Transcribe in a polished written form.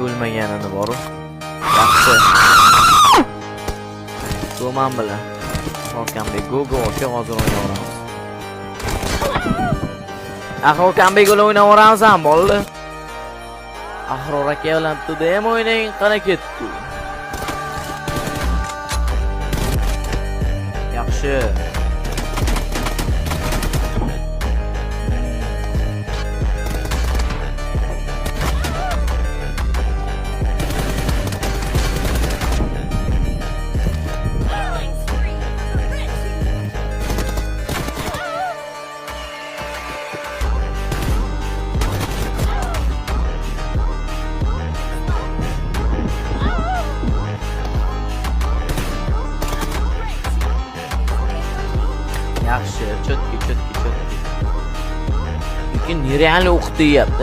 O'lmaganini boru. Yaxshi. To'man bilan. Okanbek go aka hozir o'ynaveramiz. Axir Okanbek bilan o'ynaveramiz ham bo'ldi. Ahror aka bilan to'da ham o'ynang, qana ketdi. Yaxshi. Yaxshi, chotki. Lekin nerealni o'qitayapti.